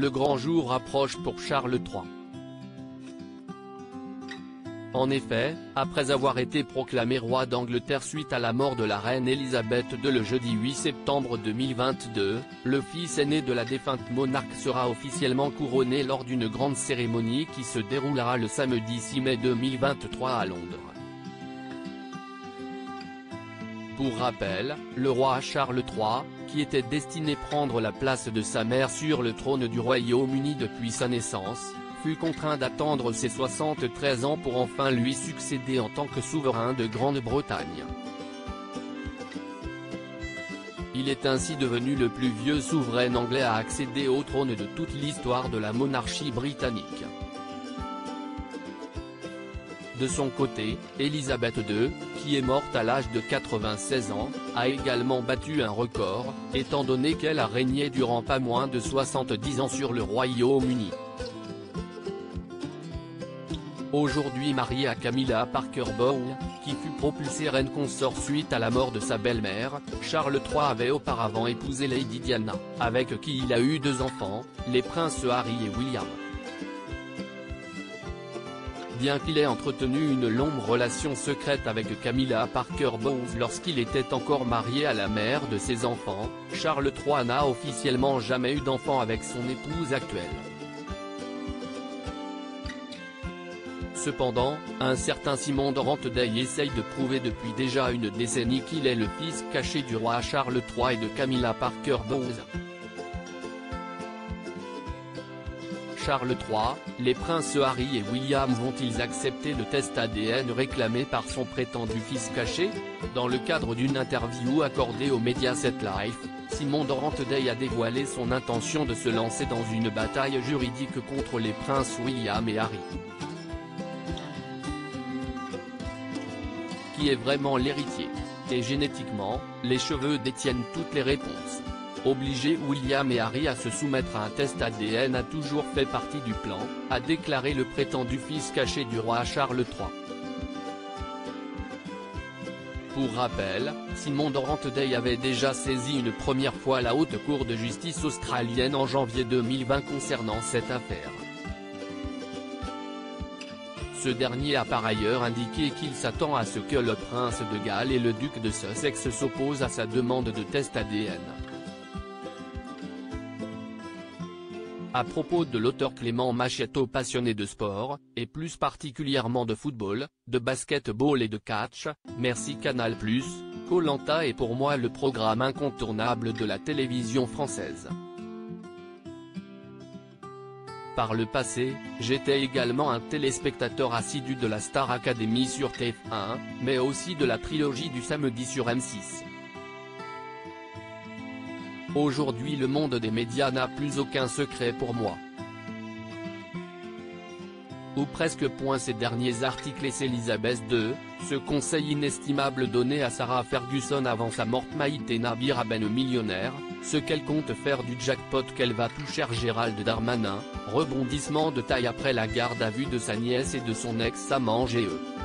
le grand jour approche pour Charles III. En effet, après avoir été proclamé roi d'Angleterre suite à la mort de la reine Elisabeth II le jeudi 8 septembre 2022, le fils aîné de la défunte monarque sera officiellement couronné lors d'une grande cérémonie qui se déroulera le samedi 6 mai 2023 à Londres. Pour rappel, le roi Charles III, qui était destiné prendre la place de sa mère sur le trône du Royaume-Uni depuis sa naissance, fut contraint d'attendre ses 73 ans pour enfin lui succéder en tant que souverain de Grande-Bretagne. Il est ainsi devenu le plus vieux souverain anglais à accéder au trône de toute l'histoire de la monarchie britannique. De son côté, Elisabeth II, qui est morte à l'âge de 96 ans, a également battu un record, étant donné qu'elle a régné durant pas moins de 70 ans sur le Royaume-Uni. Aujourd'hui mariée à Camilla Parker Bowles, qui fut propulsée reine consort suite à la mort de sa belle-mère, Charles III avait auparavant épousé Lady Diana, avec qui il a eu 2 enfants, les princes Harry et William. Bien qu'il ait entretenu une longue relation secrète avec Camilla Parker Bowles lorsqu'il était encore marié à la mère de ses enfants, Charles III n'a officiellement jamais eu d'enfant avec son épouse actuelle. Cependant, un certain Simon de Ranteday essaye de prouver depuis déjà une décennie qu'il est le fils caché du roi Charles III et de Camilla Parker Bowles. Charles III, les princes Harry et William vont-ils accepter le test ADN réclamé par son prétendu fils caché? Dans le cadre d'une interview accordée au Mediaset Live, Simon de Ranteday a dévoilé son intention de se lancer dans une bataille juridique contre les princes William et Harry. Qui est vraiment l'héritier? Et génétiquement, les cheveux détiennent toutes les réponses. Obliger William et Harry à se soumettre à un test ADN a toujours fait partie du plan, a déclaré le prétendu fils caché du roi Charles III. Pour rappel, Simon de Ranteday avait déjà saisi une première fois la Haute Cour de justice australienne en janvier 2020 concernant cette affaire. Ce dernier a par ailleurs indiqué qu'il s'attend à ce que le prince de Galles et le duc de Sussex s'opposent à sa demande de test ADN. À propos de l'auteur Clément Machetto, passionné de sport, et plus particulièrement de football, de basketball et de catch, merci Canal+, Koh-Lanta est pour moi le programme incontournable de la télévision française. Par le passé, j'étais également un téléspectateur assidu de la Star Academy sur TF1, mais aussi de la trilogie du samedi sur M6. Aujourd'hui le monde des médias n'a plus aucun secret pour moi. Ou presque. Ces derniers articles et Elisabeth II, ce conseil inestimable donné à Sarah Ferguson avant sa mort. Maïté Nabir Ben millionnaire, ce qu'elle compte faire du jackpot qu'elle va toucher. Gérald Darmanin, rebondissement de taille après la garde à vue de sa nièce et de son ex-amant GE.